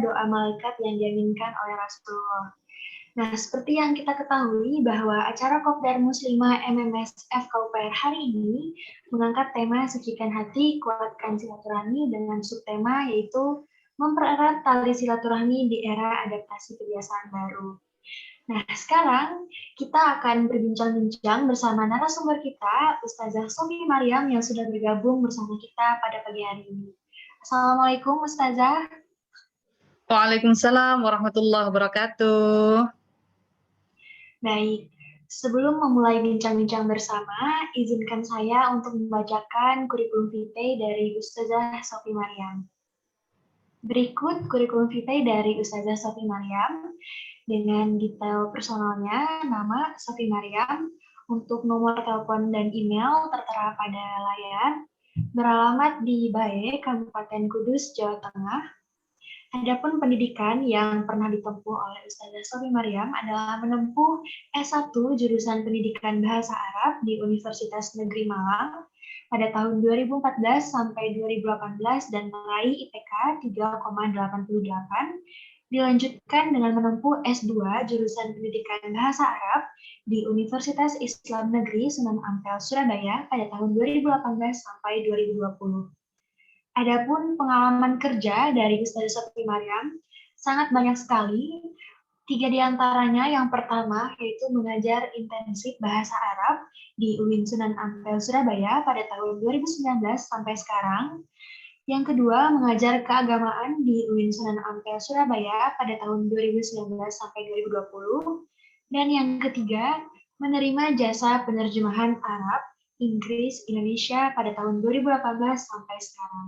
doa malaikat yang diaminkan oleh Rasulullah. Nah, seperti yang kita ketahui bahwa acara Kopdar Muslimah MMSF KUPR hari ini mengangkat tema Sucikan Hati, Kuatkan Silaturahmi dengan subtema yaitu mempererat tali silaturahmi di era adaptasi kebiasaan baru. Nah, sekarang kita akan berbincang-bincang bersama narasumber kita, Ustazah Sofi Mariam yang sudah bergabung bersama kita pada pagi hari ini. Assalamualaikum, Ustazah. Waalaikumsalam warahmatullahi wabarakatuh. Baik, sebelum memulai bincang-bincang bersama, izinkan saya untuk membacakan kurikulum vitae dari Ustazah Sofi Mariam. Berikut kurikulum vitae dari Ustazah Sofi Mariam dengan detail personalnya, nama Sofi Mariam, untuk nomor telepon dan email tertera pada layar, beralamat di Bae, Kabupaten Kudus, Jawa Tengah. Adapun pendidikan yang pernah ditempuh oleh Ustazah Sofi Mariam adalah menempuh S1 jurusan Pendidikan Bahasa Arab di Universitas Negeri Malang pada tahun 2014 sampai 2018 dan meraih IPK 3,88. Dilanjutkan dengan menempuh S2 jurusan Pendidikan Bahasa Arab di Universitas Islam Negeri Sunan Ampel, Surabaya pada tahun 2018 sampai 2020. Adapun pengalaman kerja dari Ustazah Sofi Mariam sangat banyak sekali. 3 diantaranya, yang pertama yaitu mengajar intensif bahasa Arab di UIN Sunan Ampel, Surabaya pada tahun 2019 sampai sekarang. Yang kedua, mengajar keagamaan di UIN Sunan Ampel, Surabaya pada tahun 2019 sampai 2020. Dan yang ketiga, menerima jasa penerjemahan Arab, Inggris, Indonesia pada tahun 2018 sampai sekarang.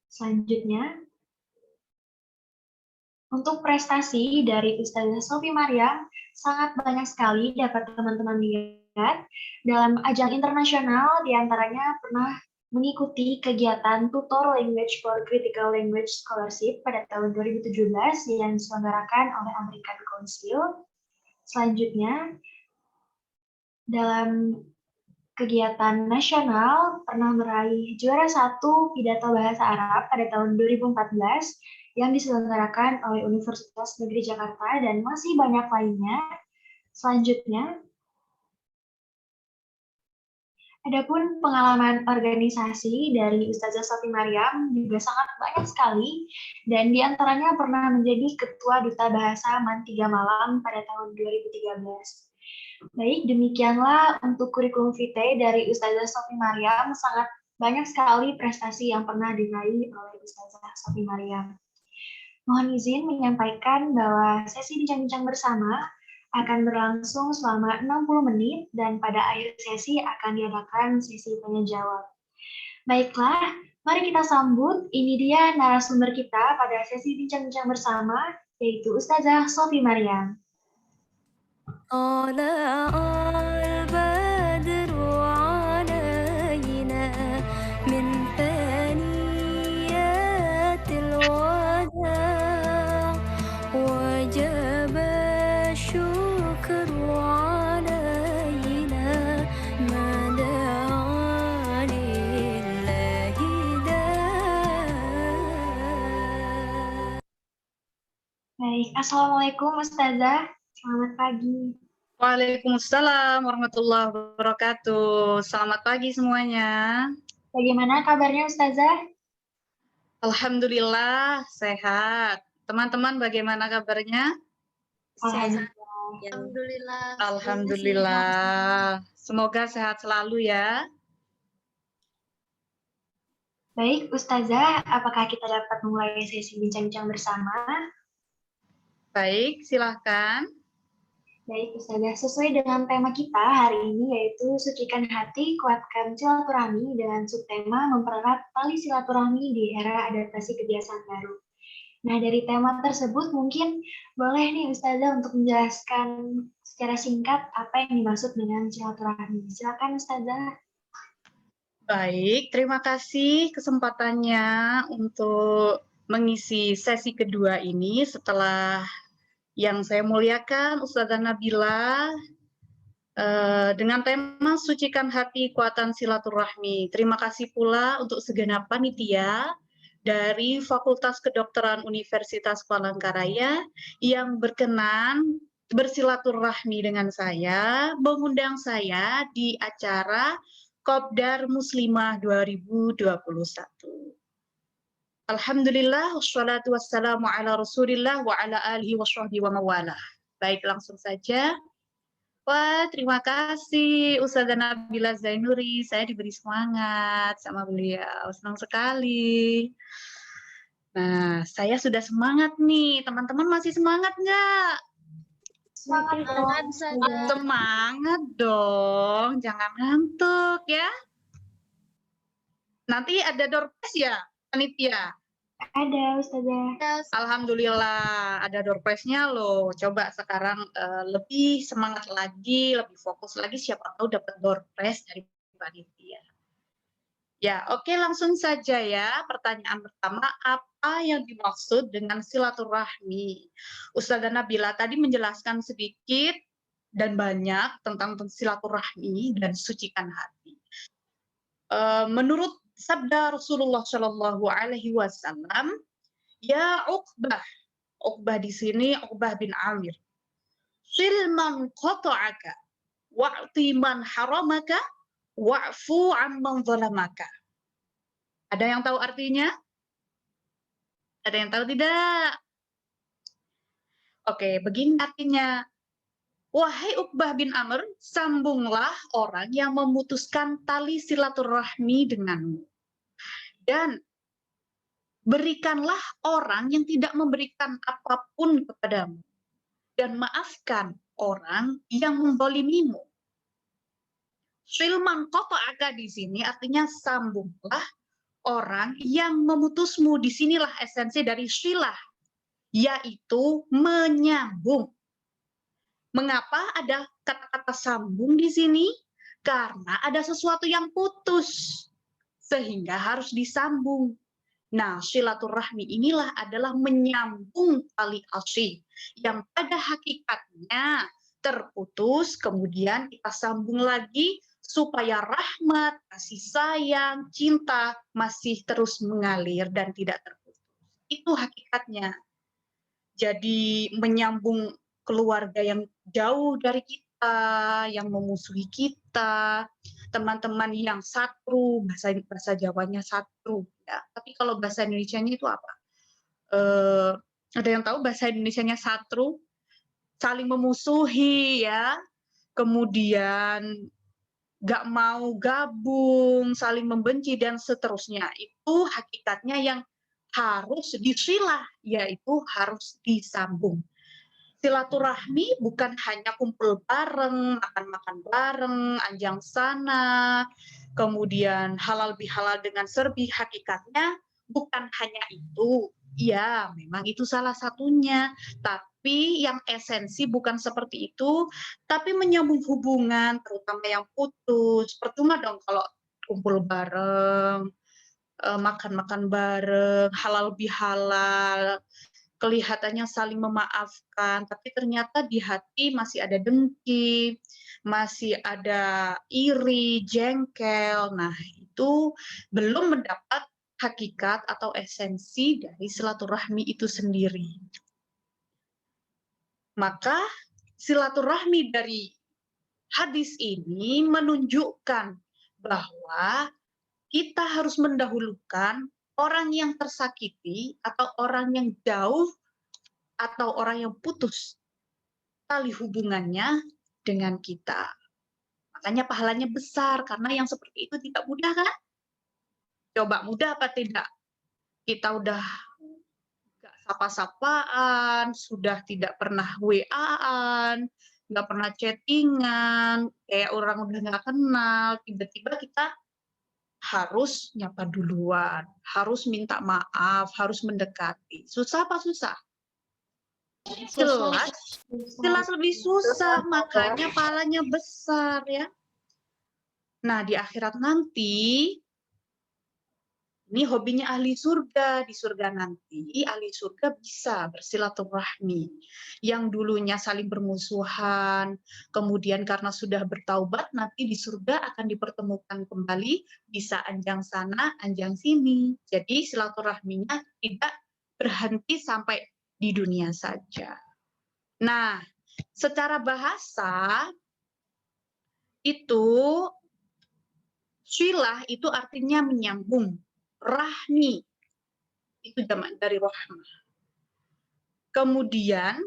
Selanjutnya, untuk prestasi dari Ustazah Sofi Mariam sangat banyak sekali dapat teman-teman lihat dalam ajang internasional, diantaranya pernah mengikuti kegiatan Tutor Language for Critical Language Scholarship pada tahun 2017 yang diselenggarakan oleh American Council. Selanjutnya, dalam kegiatan nasional pernah meraih juara 1 pidato bahasa Arab pada tahun 2014 yang diselenggarakan oleh Universitas Negeri Jakarta dan masih banyak lainnya. Selanjutnya, adapun pengalaman organisasi dari Ustazah Sofi Mariam juga sangat banyak sekali, dan diantaranya pernah menjadi Ketua Duta Bahasa MAN 3 Malang pada tahun 2013. Baik, demikianlah untuk kurikulum vitae dari Ustazah Sofi Mariam. Sangat banyak sekali prestasi yang pernah diraih oleh Ustazah Sofi Mariam. Mohon izin menyampaikan bahwa sesi bincang-bincang bersama akan berlangsung selama 60 menit dan pada akhir sesi akan diadakan sesi tanya-jawab. Baiklah, mari kita sambut, ini dia narasumber kita pada sesi bincang-bincang bersama, yaitu Ustazah Sofi Mariam. Baik, Assalamualaikum Ustazah, selamat pagi. Waalaikumsalam warahmatullahi wabarakatuh. Selamat pagi semuanya. Bagaimana kabarnya Ustazah? Alhamdulillah sehat. Teman-teman bagaimana kabarnya? Alhamdulillah. Alhamdulillah. Semoga sehat selalu ya. Baik, Ustazah, apakah kita dapat mulai sesi bincang-bincang bersama? Baik, silahkan. Baik, Ustazah, sesuai dengan tema kita hari ini yaitu Sucikan Hati, Kuatkan Silaturahmi dengan subtema mempererat tali silaturahmi di era adaptasi kebiasaan baru. Nah, dari tema tersebut mungkin boleh nih Ustazah untuk menjelaskan secara singkat apa yang dimaksud dengan silaturahmi. Silakan Ustazah. Baik, terima kasih kesempatannya untuk mengisi sesi kedua ini setelah yang saya muliakan Ustazah Nabila dengan tema Sucikan Hati, Kuatan Silaturahmi. Terima kasih pula untuk segenap panitia dari Fakultas Kedokteran Universitas Palangkaraya yang berkenan bersilaturahmi dengan saya, mengundang saya di acara Kopdar Muslimah 2021. Alhamdulillah, wassalatu wassalamu ala rasulillah wa ala alihi wa sahbihi wa mawalah. Baik, langsung saja. Wah, terima kasih Ustazah Nabila Zainuri. Saya diberi semangat sama beliau. Senang sekali. Nah, saya sudah semangat nih. Teman-teman masih semangat nggak? Semangat dong. Semangat dong. Jangan ngantuk ya. Nanti ada door prize ya, panitia? Ada, Ustazah. Alhamdulillah ada door prize-nya loh. Coba sekarang lebih semangat lagi, lebih fokus lagi. Siapa tahu dapat door prize dari panitia. Ya, oke, langsung saja ya. Pertanyaan pertama, apa yang dimaksud dengan silaturahmi? Ustazah Nabila tadi menjelaskan sedikit dan banyak tentang silaturahmi dan sucikan hati. Menurut sabda Rasulullah Shallallahu Alaihi Wasallam, ya Uqbah, Uqbah di sini Uqbah bin Amir, sil man qata'aka, wa'ti man haramaka, wa'fu amman zalamaka. Ada yang tahu artinya? Ada yang tahu tidak? Oke, begini artinya. Wahai Uqbah bin Amr, sambunglah orang yang memutuskan tali silaturahmi denganmu. Dan berikanlah orang yang tidak memberikan apapun kepadamu. Dan maafkan orang yang menzalimimu. Silman qata'aka di sini artinya sambunglah orang yang memutusmu. Disinilah esensi dari silah, yaitu menyambung. Mengapa ada kata-kata sambung di sini? Karena ada sesuatu yang putus, sehingga harus disambung. Nah, silaturahmi inilah adalah menyambung tali asih yang pada hakikatnya terputus, kemudian kita sambung lagi supaya rahmat, kasih sayang, cinta masih terus mengalir dan tidak terputus. Itu hakikatnya. Jadi menyambung keluarga yang jauh dari kita, yang memusuhi kita, teman-teman yang satru, bahasa Jawanya satru, ya. Tapi kalau bahasa Indonesianya itu apa? Ada yang tahu bahasa Indonesianya satru? Saling memusuhi, ya. Kemudian nggak mau gabung, saling membenci dan seterusnya. Itu hakikatnya yang harus disilah, yaitu harus disambung. Silaturahmi bukan hanya kumpul bareng, makan-makan bareng, anjang sana, kemudian halal bihalal dengan serbi. Hakikatnya bukan hanya itu. Ya, memang itu salah satunya. Tapi yang esensi bukan seperti itu, tapi menyambung hubungan, terutama yang putus. Percuma dong kalau kumpul bareng, makan-makan bareng, halal bihalal, kelihatannya saling memaafkan, tapi ternyata di hati masih ada dengki, masih ada iri, jengkel. Nah, itu belum mendapat hakikat atau esensi dari silaturahmi itu sendiri. Maka silaturahmi dari hadis ini menunjukkan bahwa kita harus mendahulukan orang yang tersakiti atau orang yang jauh atau orang yang putus tali hubungannya dengan kita. Makanya pahalanya besar karena yang seperti itu tidak mudah kan? Coba mudah apa tidak? Kita udah nggak sapa-sapaan, sudah tidak pernah WA-an, nggak pernah chattingan, kayak orang udah nggak kenal, tiba-tiba kita harus nyapa duluan, harus minta maaf, harus mendekati. Susah apa susah? Jelas lebih susah, makanya pahalanya besar ya. Nah, di akhirat nanti ini hobinya ahli surga. Di surga nanti, ahli surga bisa bersilaturahmi. Yang dulunya saling bermusuhan, kemudian karena sudah bertaubat, nanti di surga akan dipertemukan kembali, bisa anjang sana, anjang sini. Jadi silaturahminya tidak berhenti sampai di dunia saja. Nah, secara bahasa, itu silah itu artinya menyambung. Rahmi itu jamak dari rahmah. Kemudian,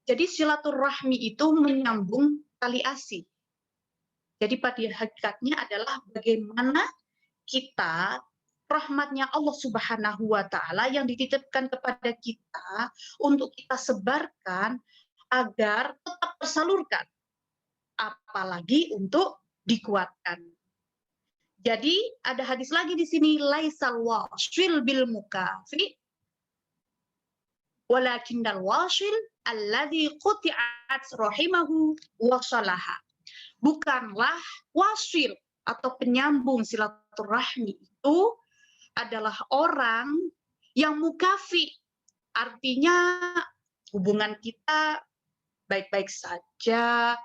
jadi silaturahmi itu menyambung tali asih. Jadi pada hakikatnya adalah bagaimana kita, rahmatnya Allah Subhanahu wa Ta'ala yang dititipkan kepada kita untuk kita sebarkan agar tetap tersalurkan, apalagi untuk dikuatkan. Jadi ada hadis lagi di sini, laisal wasil bil mukafi walakinnal wasil alladzi quti'at rahimahu wa salaha. Bukanlah wasil atau penyambung silaturahmi itu adalah orang yang mukafi, artinya hubungan kita baik-baik saja,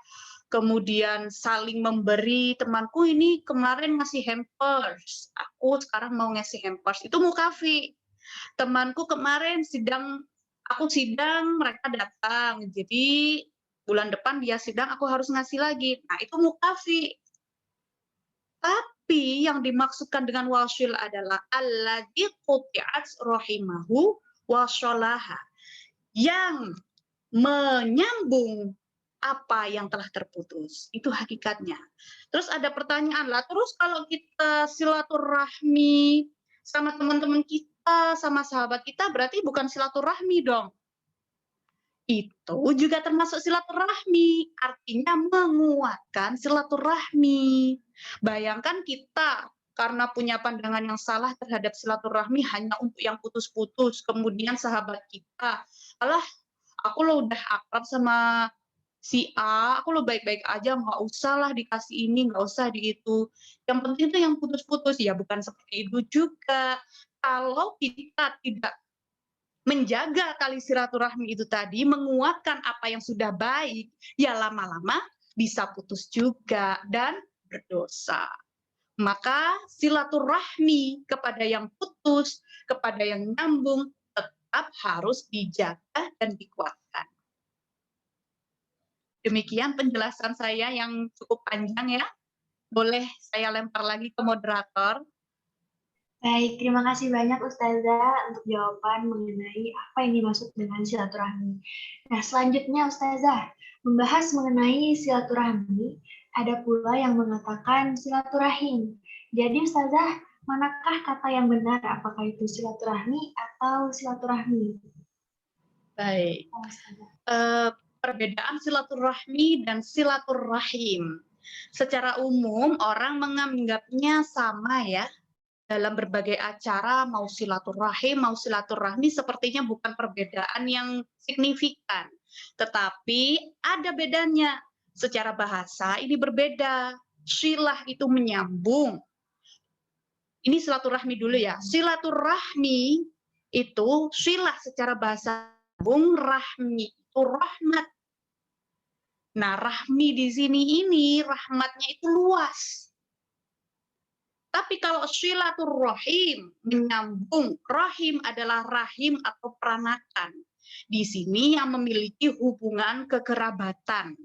kemudian saling memberi. Temanku ini kemarin ngasih hampers, aku sekarang mau ngasih hampers, itu mukafi. Temanku kemarin aku sidang, mereka datang, jadi bulan depan dia sidang, aku harus ngasih lagi. Nah, itu mukafi. Tapi yang dimaksudkan dengan wasil adalah alladzi quti'at rahimahu wa sholaha, yang menyambung apa yang telah terputus. Itu hakikatnya. Terus ada pertanyaan lah, terus kalau kita silaturahmi sama teman-teman kita, sama sahabat kita, berarti bukan silaturahmi dong. Itu juga termasuk silaturahmi, artinya menguatkan silaturahmi. Bayangkan kita karena punya pandangan yang salah terhadap silaturahmi hanya untuk yang putus-putus, kemudian sahabat kita, alah aku lo udah akrab sama si A, aku lo baik-baik aja, nggak usah lah dikasih ini, nggak usah di itu. Yang penting tuh yang putus-putus. Ya bukan seperti itu juga. Kalau kita tidak menjaga tali silaturahmi itu tadi, menguatkan apa yang sudah baik, ya lama-lama bisa putus juga dan berdosa. Maka silaturahmi kepada yang putus, kepada yang nyambung, tetap harus dijaga dan dikuatkan. Demikian penjelasan saya yang cukup panjang ya. Boleh saya lempar lagi ke moderator. Baik, terima kasih banyak Ustazah untuk jawaban mengenai apa yang dimaksud dengan silaturahmi. Nah, selanjutnya Ustazah, membahas mengenai silaturahmi, ada pula yang mengatakan silaturahim. Jadi Ustazah, manakah kata yang benar? Apakah itu silaturahmi atau silaturahmi? Baik. Perbedaan silaturahmi dan silaturahim. Secara umum orang menganggapnya sama ya. Dalam berbagai acara mau silaturahim, mau silaturahmi sepertinya bukan perbedaan yang signifikan. Tetapi ada bedanya. Secara bahasa ini berbeda. Silah itu menyambung. Ini silaturahmi dulu ya. Silaturahmi itu silah secara bahasa sambung, rahmi itu rahmat. Nah, rahmi di sini ini rahmatnya itu luas. Tapi kalau silaturahim menyambung, rahim adalah rahim atau peranakan. Di sini yang memiliki hubungan kekerabatan.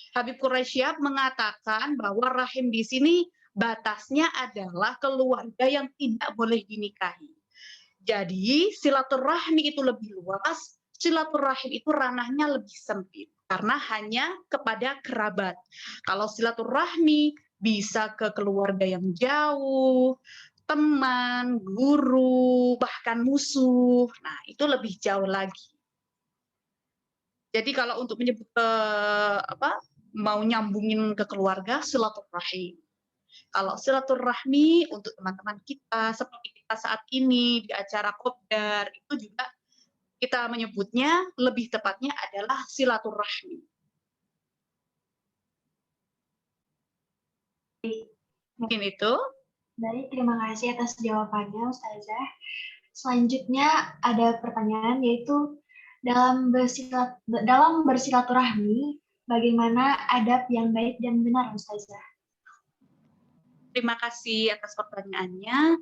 Habib Quraisyab mengatakan bahwa rahim di sini batasnya adalah keluarga yang tidak boleh dinikahi. Jadi silaturahmi itu lebih luas, silaturahim itu ranahnya lebih sempit karena hanya kepada kerabat. Kalau silaturahmi bisa ke keluarga yang jauh, teman, guru, bahkan musuh. Nah, itu lebih jauh lagi. Jadi kalau untuk menyebut mau nyambungin ke keluarga, silaturahim. Kalau silaturahmi untuk teman-teman kita seperti kita saat ini di acara Kopdar, itu juga kita menyebutnya lebih tepatnya adalah silaturahmi. Mungkin itu. Baik, terima kasih atas jawabannya, Ustazah. Selanjutnya ada pertanyaan yaitu dalam bersilaturahmi, bagaimana adab yang baik dan benar, Ustazah? Terima kasih atas pertanyaannya.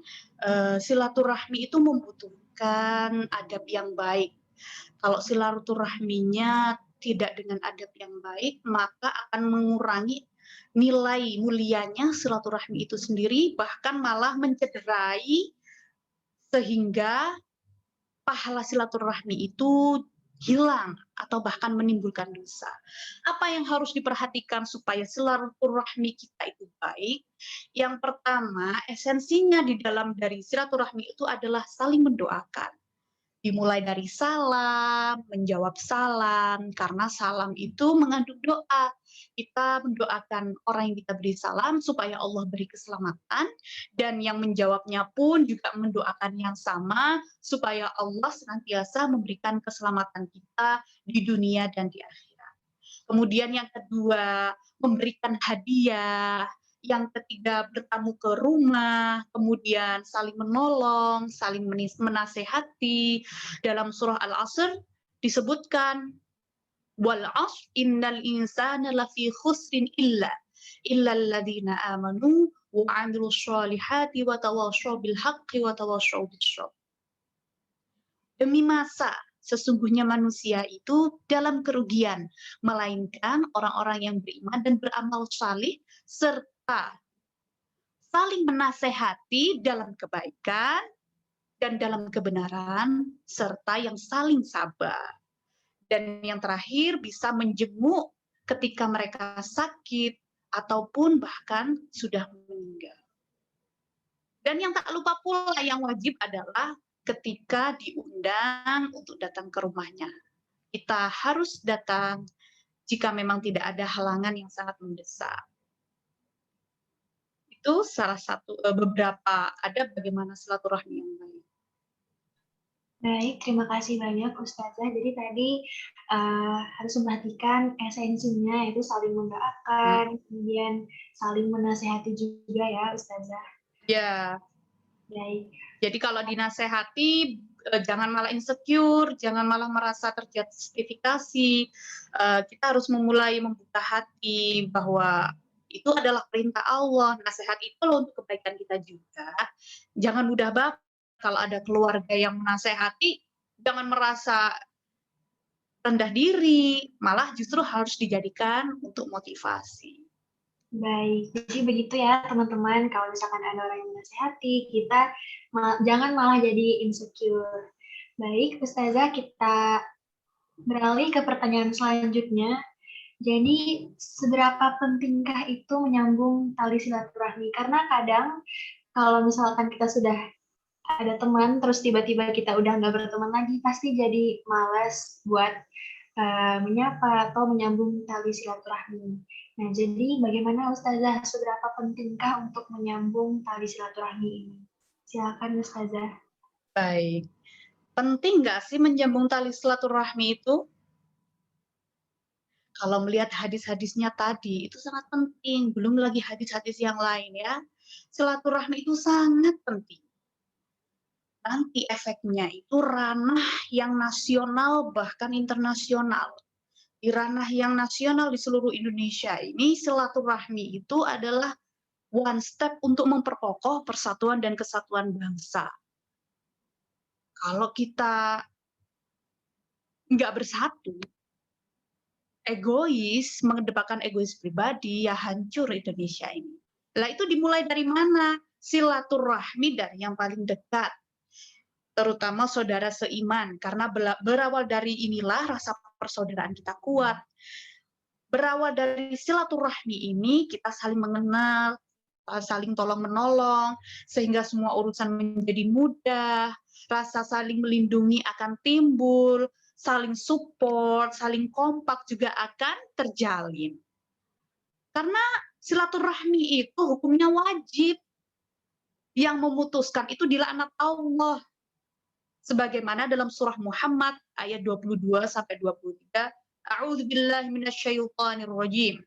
Silaturahmi itu membutuhkan adab yang baik. Kalau silaturahminya tidak dengan adab yang baik, maka akan mengurangi nilai mulianya silaturahmi itu sendiri, bahkan malah mencederai sehingga pahala silaturahmi itu hilang atau bahkan menimbulkan dosa. Apa yang harus diperhatikan supaya silaturahmi kita itu baik? Yang pertama, esensinya di dalam dari silaturahmi itu adalah saling mendoakan. Dimulai dari salam, menjawab salam, karena salam itu mengandung doa. Kita mendoakan orang yang kita beri salam supaya Allah beri keselamatan, dan yang menjawabnya pun juga mendoakan yang sama supaya Allah senantiasa memberikan keselamatan kita di dunia dan di akhirat. Kemudian yang kedua, memberikan hadiah. Yang ketiga, bertamu ke rumah, kemudian saling menolong, saling menasehati. Dalam surah Al-Asr disebutkan, wal 'ashr innal insana lafi khusrin illa alladziina aamanu wa 'amilus shalihati wa tawashaw bil haqqi wa tawashaw bis sabr. Demi masa, sesungguhnya manusia itu dalam kerugian, melainkan orang-orang yang beriman dan beramal salih, serta saling menasehati dalam kebaikan dan dalam kebenaran, serta yang saling sabar. Dan yang terakhir, bisa menjenguk ketika mereka sakit ataupun bahkan sudah meninggal. Dan yang tak lupa pula yang wajib adalah ketika diundang untuk datang ke rumahnya. Kita harus datang jika memang tidak ada halangan yang sangat mendesak. Itu salah satu beberapa adab bagaimana silaturahmi yang baik. Baik, terima kasih banyak Ustazah. Jadi tadi harus memperhatikan esensinya, yaitu saling mendoakan, kemudian saling menasehati juga ya Ustazah. Ya. Baik. Jadi kalau dinasehati, jangan malah insecure, jangan malah merasa terjustifikasi. Kita harus memulai membuka hati bahwa itu adalah perintah Allah. Nasihat itu loh untuk kebaikan kita juga. Jangan mudah baper kalau ada keluarga yang menasehati, jangan merasa rendah diri, malah justru harus dijadikan untuk motivasi. Baik, jadi begitu ya teman-teman, kalau misalkan ada orang yang menasehati, kita jangan malah jadi insecure. Baik, Ustazah, kita beralih ke pertanyaan selanjutnya. Jadi, seberapa pentingkah itu menyambung tali silaturahmi? Karena kadang kalau misalkan kita sudah ada teman, terus tiba-tiba kita udah nggak berteman lagi, pasti jadi malas buat menyapa atau menyambung tali silaturahmi. Nah, jadi bagaimana Ustazah, seberapa pentingkah untuk menyambung tali silaturahmi ini? Silakan Ustazah. Baik. Penting nggak sih menyambung tali silaturahmi itu? Kalau melihat hadis-hadisnya tadi, itu sangat penting. Belum lagi hadis-hadis yang lain ya. Silaturahmi itu sangat penting. Nanti efeknya itu ranah yang nasional bahkan internasional. Di ranah yang nasional di seluruh Indonesia ini, silaturahmi itu adalah one step untuk memperkokoh persatuan dan kesatuan bangsa. Kalau kita nggak bersatu, egois, mengedepankan egois pribadi, ya hancur Indonesia ini. Lah itu dimulai dari mana? Silaturahmi dari yang paling dekat, terutama saudara seiman, karena berawal dari inilah rasa persaudaraan kita kuat. Berawal dari silaturahmi ini, kita saling mengenal, saling tolong-menolong, sehingga semua urusan menjadi mudah, rasa saling melindungi akan timbul, saling support, saling kompak juga akan terjalin. Karena silaturahmi itu hukumnya wajib. Yang memutuskan itu dilaknat Allah. Sebagaimana dalam surah Muhammad ayat 22 sampai 23, A'udzubillahi minasyaitonirrajim.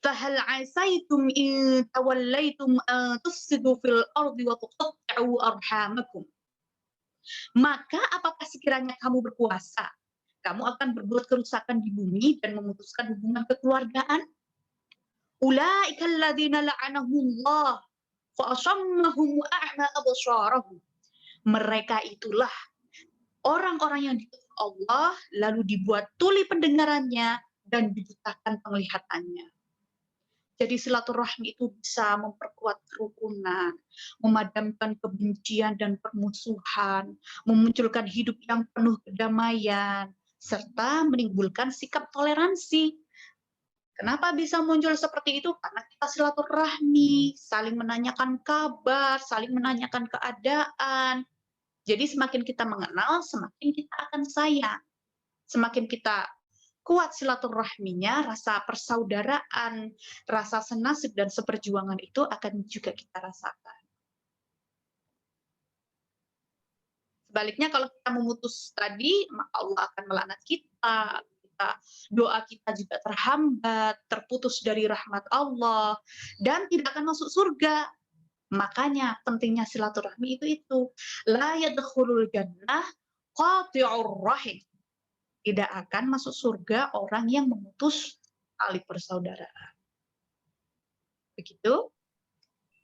Fahal 'asaitum in tawallaitum an tufsidu fil ardi wa tuqatta'u arhamakum. Maka apakah sekiranya kamu berkuasa, kamu akan berbuat kerusakan di bumi dan memutuskan hubungan kekeluargaan? Ulaika alladzina la'anahumullah fa asammahum wa a'ma absarahum. Mereka itulah orang-orang yang dikutuk Allah lalu dibuat tuli pendengarannya dan dibutakan penglihatannya. Jadi silaturahmi itu bisa memperkuat kerukunan, memadamkan kebencian dan permusuhan, memunculkan hidup yang penuh kedamaian, serta menimbulkan sikap toleransi. Kenapa bisa muncul seperti itu? Karena kita silaturahmi, saling menanyakan kabar, saling menanyakan keadaan. Jadi semakin kita mengenal, semakin kita akan sayang. Semakin kita kuat silaturahminya, rasa persaudaraan, rasa senasib dan seperjuangan itu akan juga kita rasakan. Sebaliknya kalau kita memutus tadi, maka Allah akan melaknat kita, doa kita juga terhambat, terputus dari rahmat Allah, dan tidak akan masuk surga. Makanya pentingnya silaturahmi itu. La yadkhulul jannah qati'ur rahim. Tidak akan masuk surga orang yang memutus tali persaudaraan. Begitu?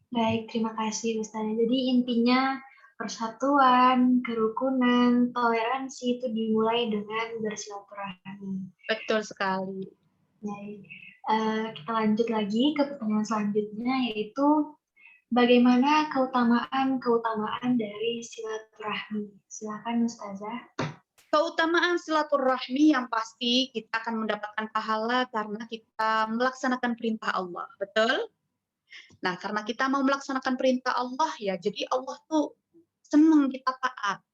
Baik, terima kasih Ustazah. Jadi intinya persatuan, kerukunan, toleransi itu dimulai dengan bersilaturahmi. Betul sekali. Baik, kita lanjut lagi ke pertanyaan selanjutnya, yaitu bagaimana keutamaan dari silaturahmi? Silakan Ustazah. Keutamaan silaturahmi yang pasti kita akan mendapatkan pahala karena kita melaksanakan perintah Allah. Betul? Nah, karena kita mau melaksanakan perintah Allah ya, jadi Allah tuh senang kita taat.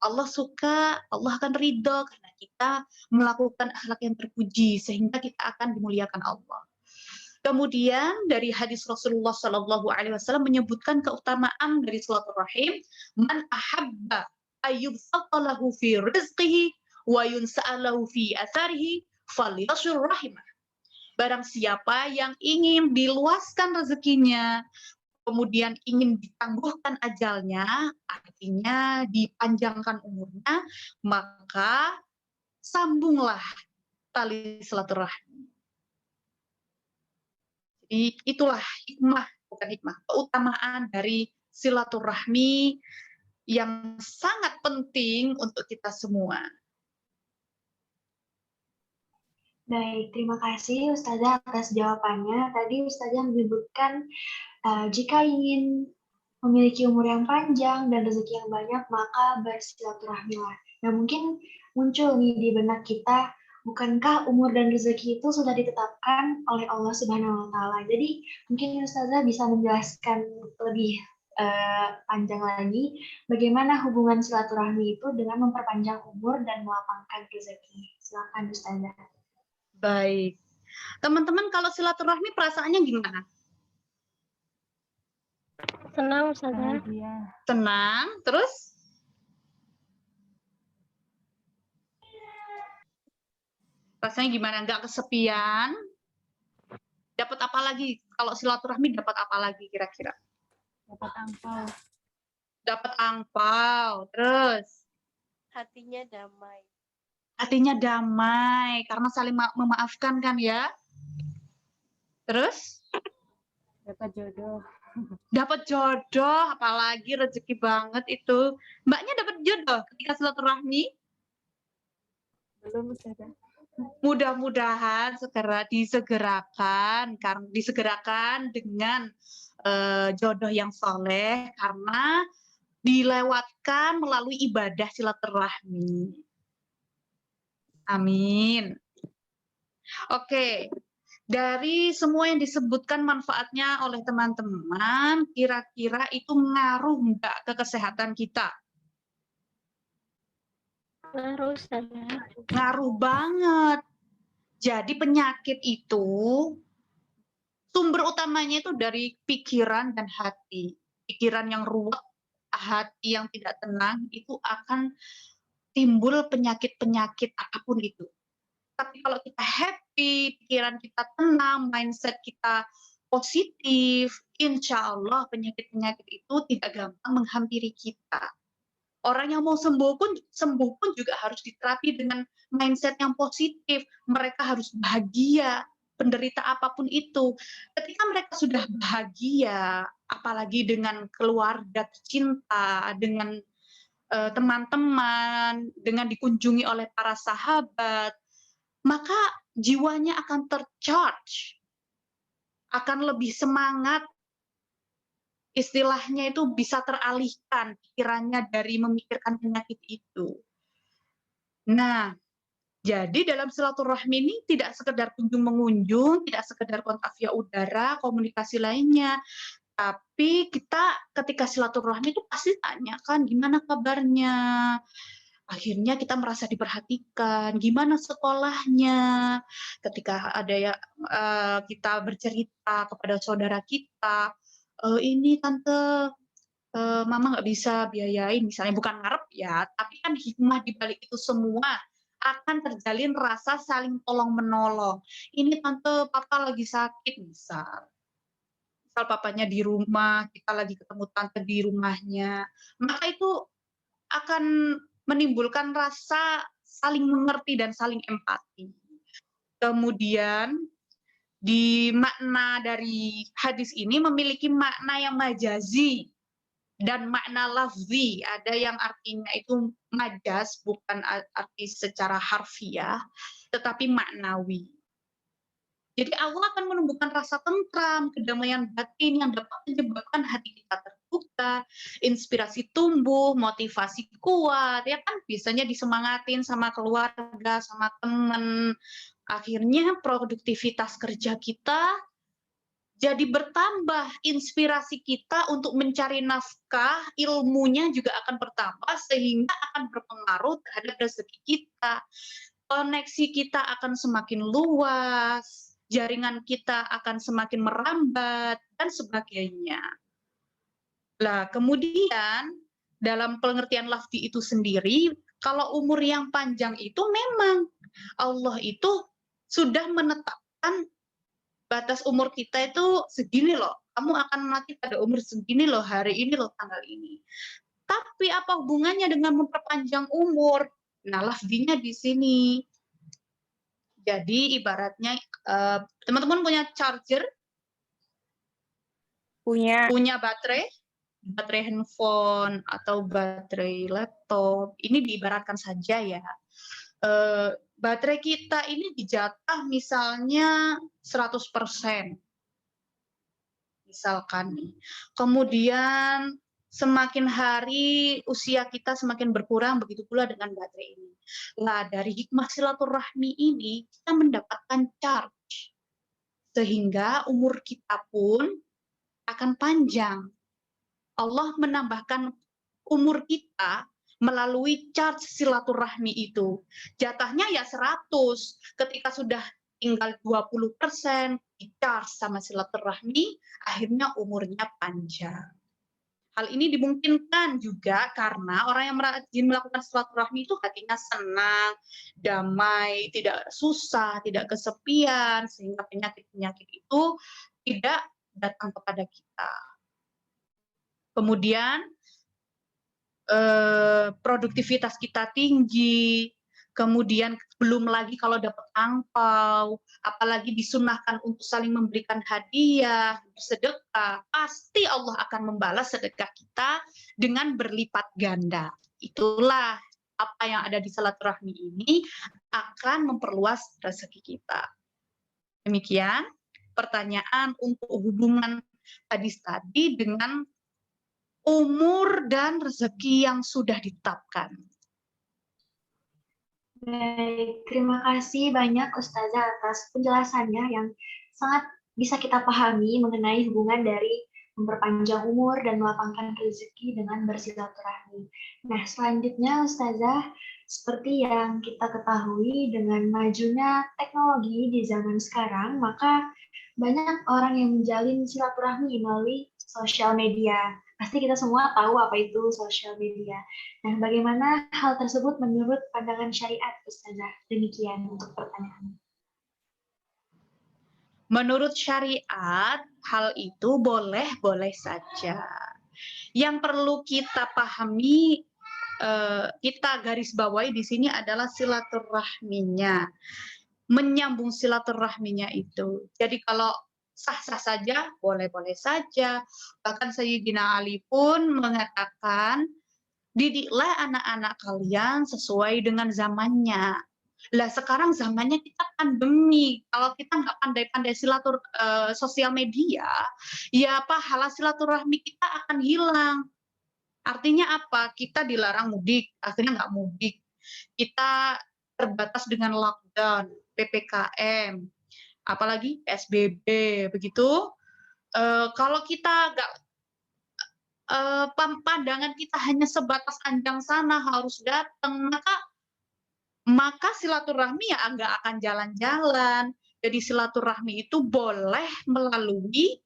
Allah suka, Allah akan ridho karena kita melakukan akhlak yang terpuji sehingga kita akan dimuliakan Allah. Kemudian dari hadis Rasulullah Shallallahu Alaihi Wasallam menyebutkan keutamaan dari silaturahim, man ahabba ayyubsatalahu fi rizqihi wa yunsa'alahu fi atharihi falyashur rahimah. Barang siapa yang ingin diluaskan rezekinya, kemudian ingin ditangguhkan ajalnya, artinya dipanjangkan umurnya, maka sambunglah tali silaturahmi. Jadi itulah keutamaan dari silaturahmi yang sangat penting untuk kita semua. Baik, terima kasih Ustazah atas jawabannya. Tadi Ustazah menyebutkan jika ingin memiliki umur yang panjang dan rezeki yang banyak, maka bersilaturahmilah. Nah, mungkin muncul nih di benak kita, bukankah umur dan rezeki itu sudah ditetapkan oleh Allah Subhanahu wa Ta'ala? Jadi, mungkin Ustazah bisa menjelaskan lebih panjang lagi bagaimana hubungan silaturahmi itu dengan memperpanjang umur dan melapangkan rezeki. Silakan Ustazah. Baik. Teman-teman kalau silaturahmi perasaannya gimana? Senang Ustazah. Senang, terus? Rasanya gimana? Nggak kesepian? Dapat apa lagi? Kalau silaturahmi dapat apa lagi kira-kira? Dapat angpau. Dapat angpau, terus? Hatinya damai. Hatinya damai, karena saling memaafkan kan ya? Terus? Dapat jodoh. Dapat jodoh, apalagi rezeki banget itu. Mbaknya dapat jodoh ketika silaturahmi? Belum Ustazah. Mudah-mudahan segera disegerakan, karena disegerakan dengan jodoh yang soleh karena dilewatkan melalui ibadah silaturahmi. Amin. Oke, dari semua yang disebutkan manfaatnya oleh teman-teman, kira-kira itu ngaruh nggak ke kesehatan kita? Ngaruh Ustazah. Ngaruh banget. Jadi penyakit itu sumber utamanya itu dari pikiran dan hati. Pikiran yang ruwet, hati yang tidak tenang, itu akan timbul penyakit-penyakit apapun itu. Tapi kalau kita happy, pikiran kita tenang, mindset kita positif, insya Allah penyakit-penyakit itu tidak gampang menghampiri kita. Orang yang mau sembuh pun juga harus diterapi dengan mindset yang positif. Mereka harus bahagia, penderita apapun itu. Ketika mereka sudah bahagia, apalagi dengan keluarga tercinta, dengan teman-teman, dengan dikunjungi oleh para sahabat, maka jiwanya akan tercharge, akan lebih semangat, istilahnya itu bisa teralihkan pikirannya dari memikirkan penyakit itu. Nah, jadi dalam silaturahmi ini tidak sekedar kunjung-mengunjung, tidak sekedar kontak via udara, komunikasi lainnya, tapi kita ketika silaturahmi itu pasti tanyakan gimana kabarnya. Akhirnya kita merasa diperhatikan, gimana sekolahnya. Ketika ada ya kita bercerita kepada saudara kita, ini tante mama nggak bisa biayain, misalnya bukan ngarep ya, tapi kan hikmah di balik itu semua akan terjalin rasa saling tolong menolong. Ini tante papa lagi sakit misal papanya di rumah, kita lagi ketemu tante di rumahnya, maka itu akan menimbulkan rasa saling mengerti dan saling empati. Kemudian di makna dari hadis ini memiliki makna yang majazi dan makna lafzi. Ada yang artinya itu majaz, bukan arti secara harfiah, tetapi maknawi. Jadi Allah akan menumbuhkan rasa tentram, kedamaian batin yang dapat menyebabkan hati kita terbuka, inspirasi tumbuh, motivasi kuat, ya kan biasanya disemangatin sama keluarga, sama teman. Akhirnya produktivitas kerja kita jadi bertambah, inspirasi kita untuk mencari nafkah, ilmunya juga akan bertambah sehingga akan berpengaruh terhadap rezeki kita. Koneksi kita akan semakin luas, jaringan kita akan semakin merambat, dan sebagainya. Nah, kemudian dalam pengertian lafzi itu sendiri, kalau umur yang panjang itu memang Allah itu sudah menetapkan batas umur kita itu segini loh. Kamu akan mati pada umur segini loh, hari ini loh, tanggal ini. Tapi apa hubungannya dengan memperpanjang umur? Nah, lafzinya di sini. Jadi ibaratnya teman-teman punya charger, punya baterai handphone atau baterai laptop. Ini diibaratkan saja ya. Baterai kita ini dijatah misalnya 100%. Misalkan nih. Kemudian semakin hari usia kita semakin berkurang, begitu pula dengan baterai ini. Nah, dari hikmah silaturahmi ini kita mendapatkan charge sehingga umur kita pun akan panjang. Allah menambahkan umur kita melalui charge silaturahmi itu. Jatahnya ya 100. Ketika sudah tinggal 20% di-charge sama silaturahmi, akhirnya umurnya panjang. Hal ini dimungkinkan juga karena orang yang rajin melakukan silaturahmi itu hatinya senang, damai, tidak susah, tidak kesepian, sehingga penyakit-penyakit itu tidak datang kepada kita. Kemudian produktivitas kita tinggi, kemudian belum lagi kalau dapat angpau, apalagi disunahkan untuk saling memberikan hadiah, bersedekah, pasti Allah akan membalas sedekah kita dengan berlipat ganda. Itulah apa yang ada di silaturahmi ini akan memperluas rezeki kita. Demikian pertanyaan untuk hubungan hadis tadi dengan umur dan rezeki yang sudah ditetapkan. Baik, terima kasih banyak Ustazah atas penjelasannya yang sangat bisa kita pahami mengenai hubungan dari memperpanjang umur dan melapangkan rezeki dengan bersilaturahmi. Nah, selanjutnya Ustazah, seperti yang kita ketahui dengan majunya teknologi di zaman sekarang, maka banyak orang yang menjalin silaturahmi melalui sosial media. Pasti kita semua tahu apa itu sosial media. Nah, bagaimana hal tersebut menurut pandangan syariat, Ustazah? Demikian untuk pertanyaan. Menurut syariat, hal itu boleh-boleh saja. Yang perlu kita pahami, kita garis bawahi di sini adalah silaturahminya. Menyambung silaturahminya itu. Jadi kalau sah-sah saja, boleh-boleh saja. Bahkan Sayyidina Ali pun mengatakan, didiklah anak-anak kalian sesuai dengan zamannya. Lah sekarang zamannya kita pandemi. Kalau kita nggak pandai-pandai sosial media, ya pahala silaturahmi kita akan hilang. Artinya apa? Kita dilarang mudik, akhirnya nggak mudik. Kita terbatas dengan lockdown, PPKM, apalagi PSBB, begitu. Kalau kita nggak pandangan kita hanya sebatas anjang sana harus datang, maka silaturahmi ya nggak akan jalan-jalan. Jadi silaturahmi itu boleh melalui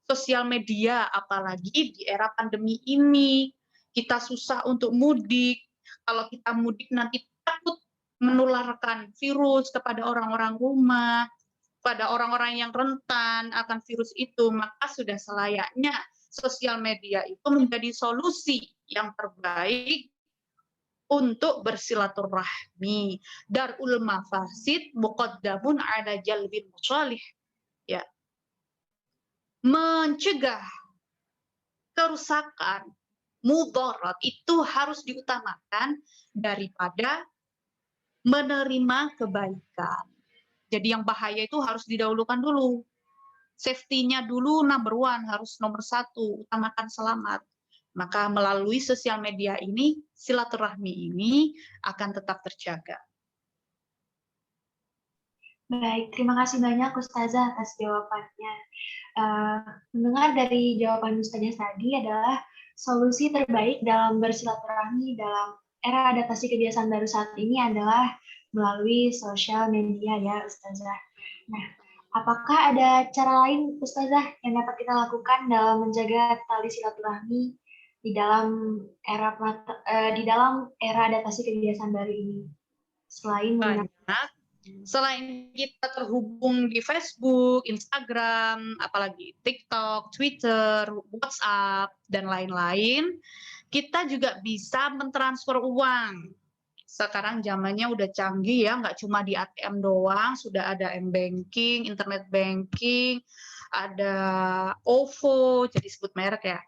sosial media, apalagi di era pandemi ini. Kita susah untuk mudik. Kalau kita mudik nanti takut menularkan virus kepada orang-orang rumah, pada orang-orang yang rentan akan virus itu, maka sudah selayaknya sosial media itu menjadi solusi yang terbaik untuk bersilaturahmi. Darul mafasid muqaddamun ala jalbil masalih. Ya. Mencegah kerusakan, mudarat itu harus diutamakan daripada menerima kebaikan. Jadi yang bahaya itu harus didahulukan dulu. Safety-nya dulu number one, harus nomor satu, utamakan selamat. Maka melalui sosial media ini, silaturahmi ini akan tetap terjaga. Baik, terima kasih banyak Ustazah atas jawabannya. Mendengar dari jawaban Ustazah tadi adalah solusi terbaik dalam bersilaturahmi dalam era adaptasi kebiasaan baru saat ini adalah melalui sosial media ya Ustazah. Nah, apakah ada cara lain Ustazah yang dapat kita lakukan dalam menjaga tali silaturahmi di dalam era adaptasi kebiasaan baru ini? Selain kita terhubung di Facebook, Instagram, apalagi TikTok, Twitter, WhatsApp, dan lain-lain, kita juga bisa mentransfer uang. Sekarang zamannya udah canggih ya, nggak cuma di ATM doang, sudah ada m-banking, internet banking, ada OVO, jadi sebut merek ya,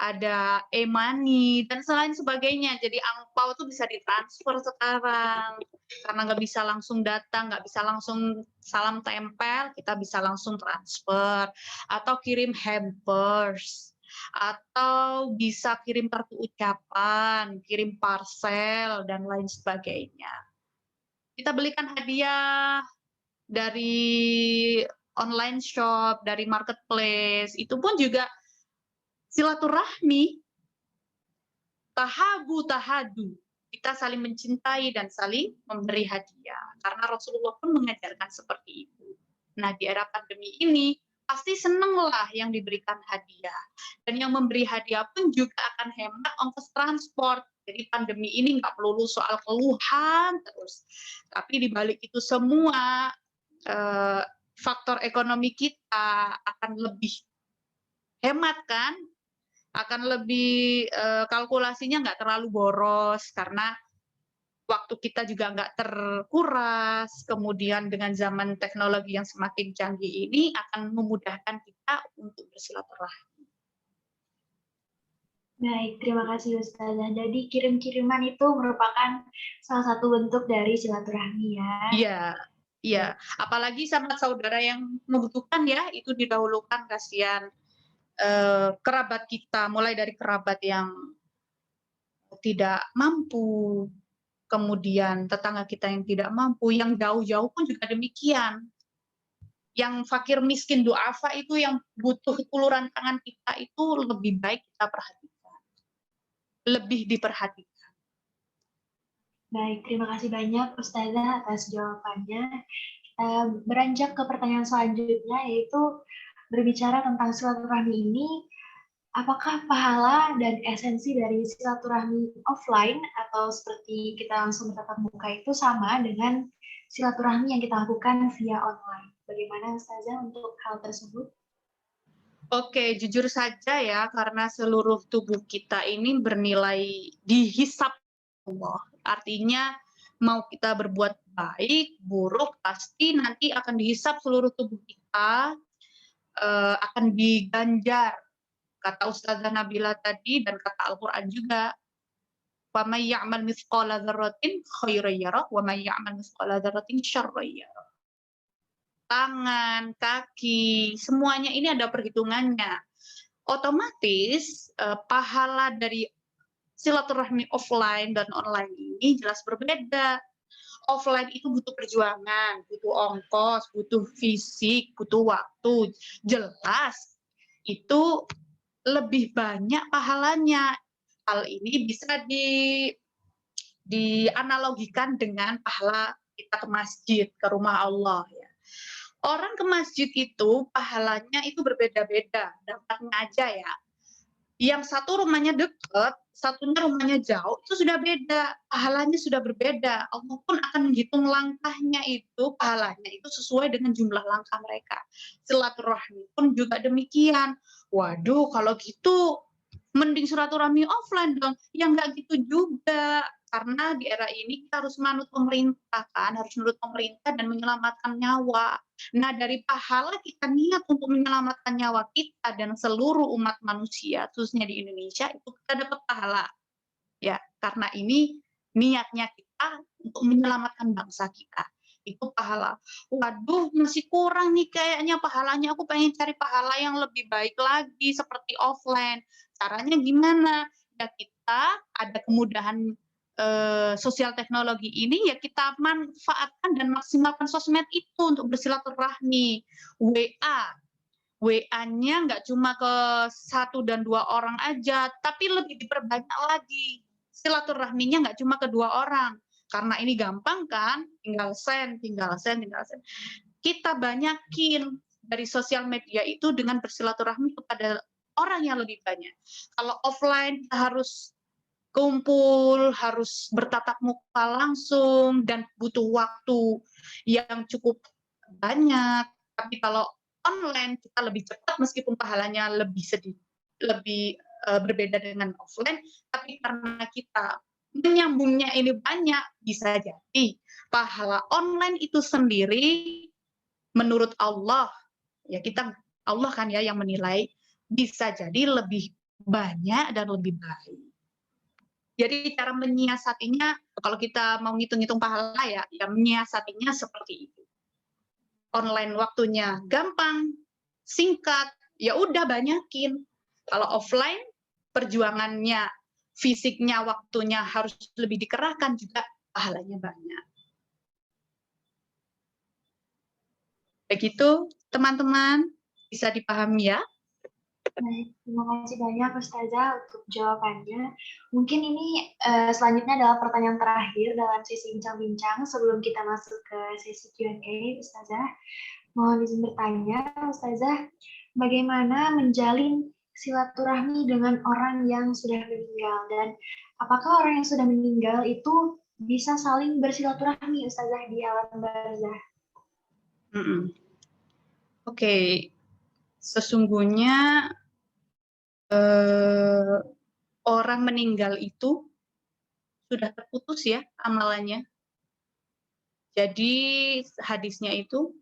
ada e-money, dan selain sebagainya. Jadi angpau itu bisa ditransfer sekarang. Karena nggak bisa langsung datang, nggak bisa langsung salam tempel, kita bisa langsung transfer. Atau kirim hampers. Atau bisa kirim kartu ucapan, kirim parcel, dan lain sebagainya. Kita belikan hadiah dari online shop, dari marketplace, itu pun juga silaturahmi. Tahadu, kita saling mencintai dan saling memberi hadiah. Karena Rasulullah pun mengajarkan seperti itu. Nah, di era pandemi ini, pasti senanglah yang diberikan hadiah. Dan yang memberi hadiah pun juga akan hemat ongkos transport. Jadi pandemi ini nggak melulu soal keluhan terus. Tapi di balik itu semua, faktor ekonomi kita akan lebih hemat kan? Akan lebih kalkulasinya nggak terlalu boros karena waktu kita juga nggak terkuras. Kemudian dengan zaman teknologi yang semakin canggih ini akan memudahkan kita untuk bersilaturahmi. Baik, terima kasih Ustazah. Jadi kirim-kiriman itu merupakan salah satu bentuk dari silaturahmi ya. Iya, iya. Apalagi sama saudara yang membutuhkan ya, itu didahulukan, kasihan kerabat kita, mulai dari kerabat yang tidak mampu, kemudian tetangga kita yang tidak mampu, yang jauh-jauh pun juga demikian. Yang fakir miskin duafa itu yang butuh uluran tangan kita itu lebih baik kita perhatikan. Lebih diperhatikan. Baik, terima kasih banyak Ustazah atas jawabannya. Beranjak ke pertanyaan selanjutnya, yaitu berbicara tentang silaturahmi ini, apakah pahala dan esensi dari silaturahmi offline atau seperti kita langsung bertatap muka itu sama dengan silaturahmi yang kita lakukan via online? Bagaimana Ustazah untuk hal tersebut? Oke, jujur saja ya, karena seluruh tubuh kita ini bernilai dihisap Allah. Artinya mau kita berbuat baik, buruk, pasti nanti akan dihisap seluruh tubuh kita, akan diganjar. Kata Ustazah Nabila tadi dan kata Al-Quran juga, وَمَنْ يَعْمَلْ مِثْقَالَ ذَرَّةٍ خَيْرًا يَرَهُ وَمَنْ يَعْمَلْ مِثْقَالَ ذَرَّةٍ شَرًّا يَرَهُ. Tangan, kaki, semuanya ini ada perhitungannya. Otomatis pahala dari silaturahmi offline dan online ini jelas berbeda. Offline itu butuh perjuangan, butuh ongkos, butuh fisik, butuh waktu. Jelas itu lebih banyak pahalanya. Hal ini bisa dianalogikan dengan pahala kita ke masjid, ke rumah Allah. Ya. Orang ke masjid itu pahalanya itu berbeda-beda, dapatnya aja ya. Yang satu rumahnya dekat, satunya rumahnya jauh, itu sudah beda, pahalanya sudah berbeda. Allah pun akan menghitung langkahnya itu, pahalanya itu sesuai dengan jumlah langkah mereka. Silaturahmi pun juga demikian. Waduh, kalau gitu mending silaturahmi offline dong. Ya nggak gitu juga. Karena di era ini kita harus manut pemerintah kan, harus menurut pemerintah dan menyelamatkan nyawa. Nah, dari pahala kita niat untuk menyelamatkan nyawa kita dan seluruh umat manusia, khususnya di Indonesia, itu kita dapat pahala. Ya, karena ini niatnya kita untuk menyelamatkan bangsa kita. Itu pahala. Waduh, masih kurang nih kayaknya pahalanya. Aku pengen cari pahala yang lebih baik lagi, seperti offline. Caranya gimana? Ya kita ada kemudahan sosial teknologi ini, ya kita manfaatkan dan maksimalkan sosmed itu untuk bersilaturahmi. WA-nya nggak cuma ke 1 dan 2 orang aja, tapi lebih diperbanyak lagi. Silaturahminya nggak cuma ke 2 orang. Karena ini gampang kan, tinggal send. Kita banyakin dari sosial media itu dengan bersilaturahmi kepada orang yang lebih banyak. Kalau offline kita harus kumpul, harus bertatap muka langsung, dan butuh waktu yang cukup banyak. Tapi kalau online kita lebih cepat meskipun pahalanya lebih sedikit, lebih berbeda dengan offline, tapi karena kita menyambungnya ini banyak, bisa jadi pahala online itu sendiri menurut Allah, ya kita Allah kan ya yang menilai, bisa jadi lebih banyak dan lebih baik. Jadi cara menyiasatinya, kalau kita mau ngitung-ngitung pahala ya menyiasatinya seperti itu. Online waktunya gampang, singkat, ya udah banyakin. Kalau offline, perjuangannya, fisiknya, waktunya harus lebih dikerahkan juga, pahalanya banyak. Begitu, teman-teman, bisa dipahami ya? Baik, terima kasih banyak Ustazah untuk jawabannya. Mungkin ini selanjutnya adalah pertanyaan terakhir dalam sesi bincang-bincang sebelum kita masuk ke sesi Q&A, Ustazah. Mohon izin bertanya, Ustazah, bagaimana menjalin silaturahmi dengan orang yang sudah meninggal? Dan apakah orang yang sudah meninggal itu bisa saling bersilaturahmi, Ustazah, di alam barzah? Oke, sesungguhnya orang meninggal itu sudah terputus ya amalannya. Jadi hadisnya itu,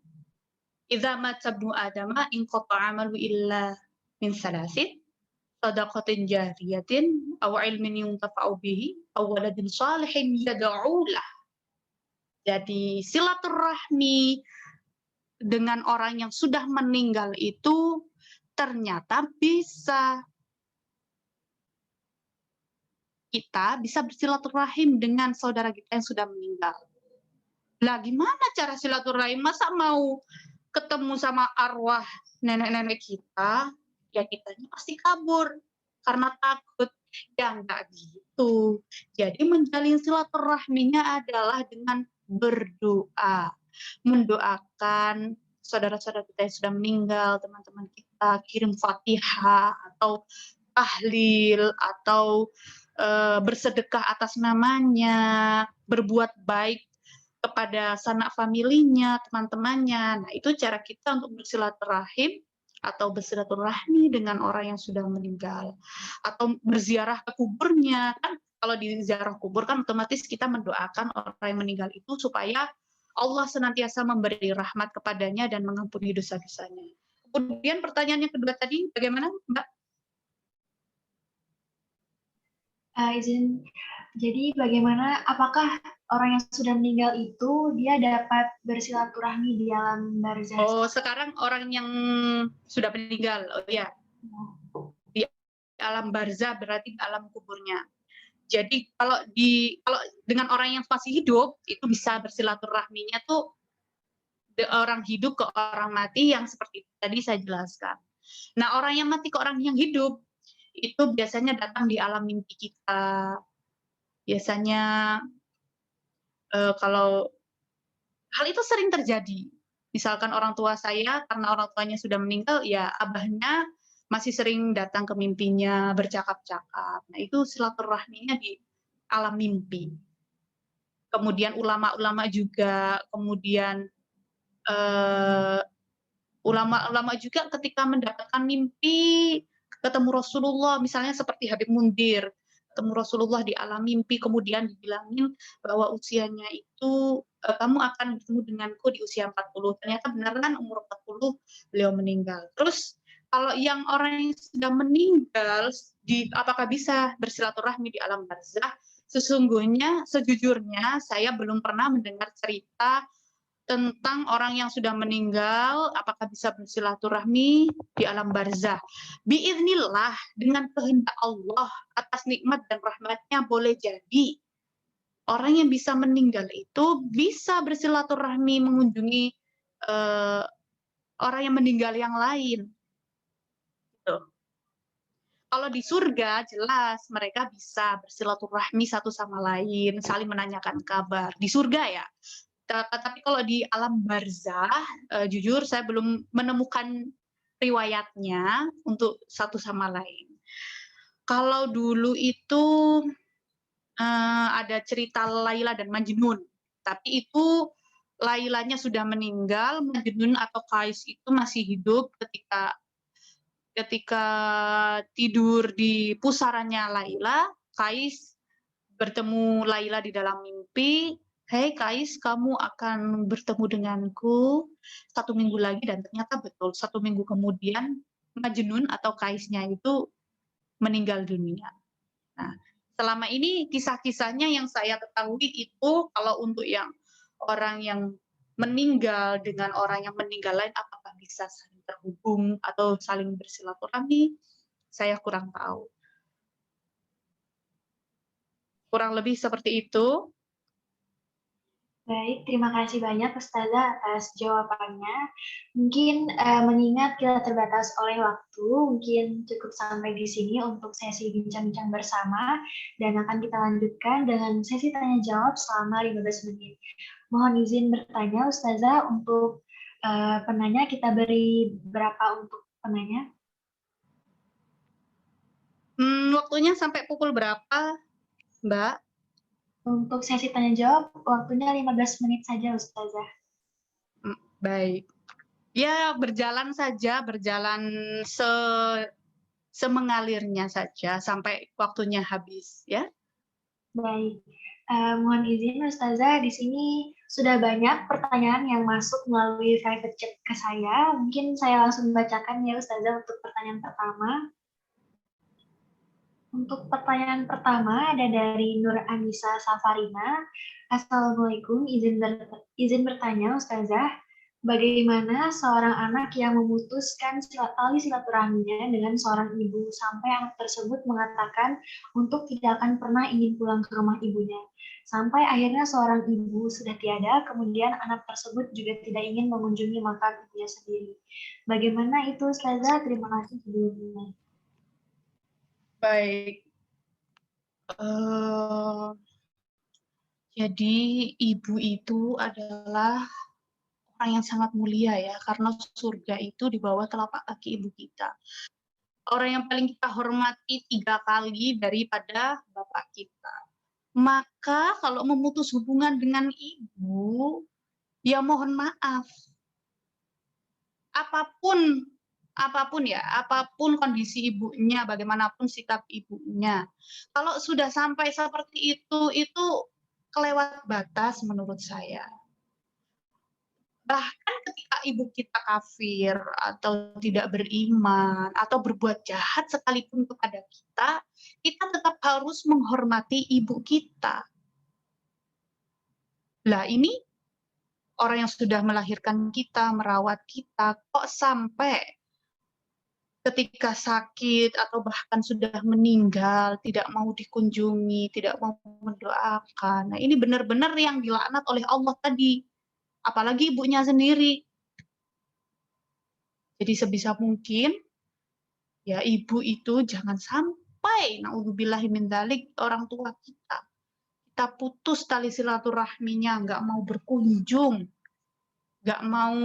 idza mata ibnu adama inqata'a amalu illa min salasin, shadaqatin jariyatin aw ilmin yuntafa'u bihi aw waladin shalihin yad'u lah. Jadi silaturahmi dengan orang yang sudah meninggal itu ternyata kita bisa bersilaturahim dengan saudara kita yang sudah meninggal. Lah gimana cara silaturahim? Masa mau ketemu sama arwah nenek-nenek kita, ya kitanya pasti kabur karena takut. Ya enggak gitu. Jadi menjalin silaturahminya adalah dengan berdoa. Mendoakan saudara-saudara kita yang sudah meninggal, teman-teman kita, kirim Fatihah, atau tahlil atau bersedekah atas namanya, berbuat baik kepada sanak familinya, teman-temannya. Nah, itu cara kita untuk bersilaturahim atau bersilaturahmi dengan orang yang sudah meninggal. Atau berziarah ke kuburnya. Kan kalau di ziarah kubur kan otomatis kita mendoakan orang yang meninggal itu supaya Allah senantiasa memberi rahmat kepadanya dan mengampuni dosa-dosanya. Kemudian pertanyaan yang kedua tadi, bagaimana, Mbak? Izin, jadi bagaimana, apakah orang yang sudah meninggal itu dia dapat bersilaturahmi di alam barzah? Oh, sekarang orang yang sudah meninggal, oh ya, di alam barzah berarti di alam kuburnya. Jadi kalau dengan orang yang masih hidup itu bisa bersilaturahminya tuh orang hidup ke orang mati yang seperti tadi saya jelaskan. Nah, orang yang mati ke orang yang hidup itu biasanya datang di alam mimpi kita. Biasanya kalau hal itu sering terjadi. Misalkan orang tua saya, karena orang tuanya sudah meninggal, ya abahnya masih sering datang ke mimpinya, bercakap-cakap. Nah, itu silaturahminya di alam mimpi. Kemudian ulama-ulama juga, kemudian ulama-ulama juga ketika mendapatkan mimpi ketemu Rasulullah, misalnya seperti Habib Mundir, ketemu Rasulullah di alam mimpi, kemudian dibilangin bahwa usianya itu kamu akan bertemu denganku di usia 40. Ternyata beneran umur 40 beliau meninggal. Terus kalau yang orang yang sudah meninggal, apakah bisa bersilaturahmi di alam barzah? Sejujurnya saya belum pernah mendengar cerita tentang orang yang sudah meninggal, apakah bisa bersilaturahmi di alam barzah. Biiznillah, dengan kehendak Allah atas nikmat dan rahmatnya boleh jadi orang yang bisa meninggal itu bisa bersilaturahmi mengunjungi orang yang meninggal yang lain. Gitu. Kalau di surga jelas mereka bisa bersilaturahmi satu sama lain, saling menanyakan kabar. Di surga ya. Tapi kalau di alam barzah, jujur saya belum menemukan riwayatnya untuk satu sama lain. Kalau dulu itu ada cerita Laila dan Majnun, tapi itu Lailanya sudah meninggal, Majnun atau Kais itu masih hidup ketika tidur di pusarannya Laila. Kais bertemu Laila di dalam mimpi, "Hei Kais, kamu akan bertemu denganku 1 minggu lagi," dan ternyata betul 1 minggu kemudian Majnun atau Kaisnya itu meninggal dunia. Nah, selama ini kisah-kisahnya yang saya ketahui itu kalau untuk yang orang yang meninggal dengan orang yang meninggal lain apakah bisa saling terhubung atau saling bersilaturahmi, saya kurang tahu. Kurang lebih seperti itu. Baik, terima kasih banyak Ustazah atas jawabannya. Mungkin mengingat kita terbatas oleh waktu, mungkin cukup sampai di sini untuk sesi bincang-bincang bersama, dan akan kita lanjutkan dengan sesi tanya-jawab selama 15 menit. Mohon izin bertanya Ustazah, untuk penanya kita beri berapa untuk penanya? Waktunya sampai pukul berapa, Mbak? Untuk sesi tanya-jawab, waktunya 15 menit saja, Ustazah. Baik. Ya, berjalan saja, berjalan semengalirnya saja, sampai waktunya habis, ya. Baik. Mohon izin, Ustazah, di sini sudah banyak pertanyaan yang masuk melalui private chat ke saya. Mungkin saya langsung bacakan ya, Ustazah, untuk pertanyaan pertama. Untuk pertanyaan pertama ada dari Nur Anissa Safarina. Assalamualaikum, izin bertanya Ustazah, bagaimana seorang anak yang memutuskan tali silaturahminya dengan seorang ibu sampai anak tersebut mengatakan untuk tidak akan pernah ingin pulang ke rumah ibunya. Sampai akhirnya seorang ibu sudah tiada, kemudian anak tersebut juga tidak ingin mengunjungi makam ibunya sendiri. Bagaimana itu Ustazah? Terima kasih sebelumnya. Baik. Jadi ibu itu adalah orang yang sangat mulia ya, karena surga itu di bawah telapak kaki ibu kita. orang yang paling kita hormati 3 kali daripada bapak kita. Maka kalau memutus hubungan dengan ibu, ya mohon maaf. Apapun ya, apapun kondisi ibunya, bagaimanapun sikap ibunya. Kalau sudah sampai seperti itu kelewat batas menurut saya. Bahkan ketika ibu kita kafir atau tidak beriman atau berbuat jahat sekalipun kepada kita tetap harus menghormati ibu kita. Lah ini orang yang sudah melahirkan kita, merawat kita, kok sampai ketika sakit atau bahkan sudah meninggal, tidak mau dikunjungi, tidak mau mendoakan. Nah, ini benar-benar yang dilaknat oleh Allah tadi. Apalagi ibunya sendiri. Jadi sebisa mungkin, ya ibu itu jangan sampai, na'udzubillahi min dzalik, orang tua kita. Kita putus tali silaturahminya, nggak mau berkunjung, nggak mau,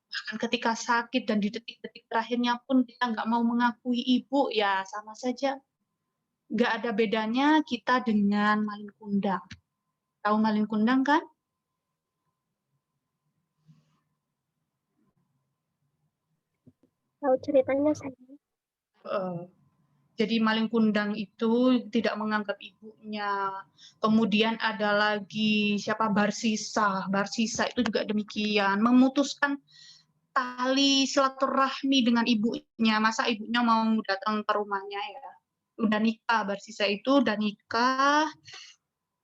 bahkan ketika sakit dan di detik-detik terakhirnya pun kita nggak mau mengakui ibu, ya sama saja. Nggak ada bedanya kita dengan malin kundang. Tahu malin kundang kan? Tahu ceritanya saya. Jadi maling kundang itu tidak menganggap ibunya. Kemudian ada lagi siapa, Barsisa. Barsisa itu juga demikian, memutuskan tali silaturahmi dengan ibunya. Masa ibunya mau datang ke rumahnya ya? Udah nikah, Barsisa itu udah nikah.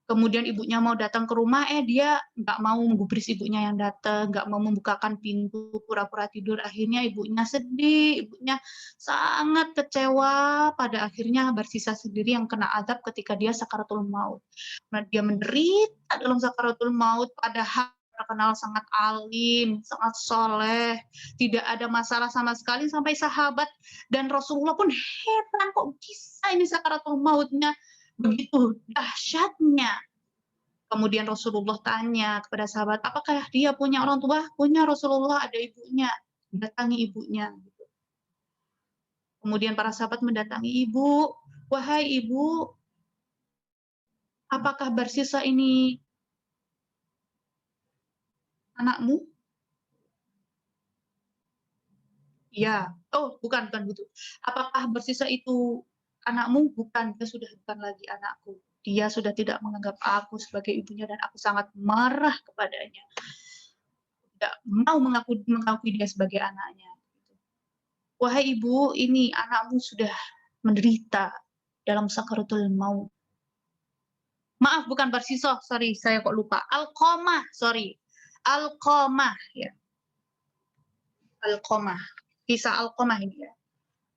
Kemudian ibunya mau datang ke rumah, dia nggak mau menggubris ibunya yang datang, nggak mau membukakan pintu, pura-pura tidur. Akhirnya ibunya sedih, ibunya sangat kecewa. Pada akhirnya Barsisa sendiri yang kena azab ketika dia sakaratul maut. Nah, dia menderita dalam sakaratul maut, padahal terkenal sangat alim, sangat soleh, tidak ada masalah sama sekali, sampai sahabat dan Rasulullah pun heran, kok bisa ini sakaratul mautnya begitu dahsyatnya. Kemudian Rasulullah tanya kepada sahabat, apakah dia punya orang tua? Punya, Rasulullah, ada ibunya. Datangi ibunya. Kemudian para sahabat mendatangi ibu. Wahai ibu, apakah Barsisa ini anakmu? Ya. Oh, bukan gitu. Apakah Barsisa itu anakmu? Bukan, dia sudah bukan lagi anakku. Dia sudah tidak menganggap aku sebagai ibunya dan aku sangat marah kepadanya. Tidak mau mengakui dia sebagai anaknya. Wahai ibu, ini anakmu sudah menderita dalam sakaratul maut. Maaf, bukan Barsisa, sorry, saya kok lupa. Alqamah, sorry. Alqamah, ya. Alqamah. Kisah Alqamah ini ya.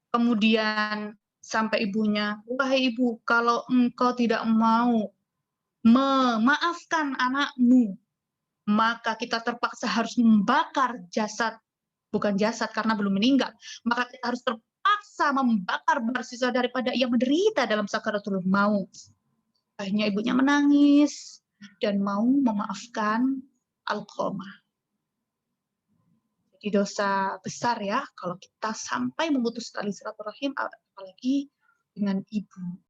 Kemudian sampai ibunya, wahai ibu, kalau engkau tidak mau memaafkan anakmu, maka kita terpaksa harus membakar jasad, bukan jasad karena belum meninggal, maka kita harus terpaksa membakar Barsisa daripada ia menderita dalam sakaratul maut. Akhirnya ibunya menangis dan mau memaafkan Alqamah. Jadi dosa besar ya kalau kita sampai memutus tali silaturahim, apalagi dengan ibu.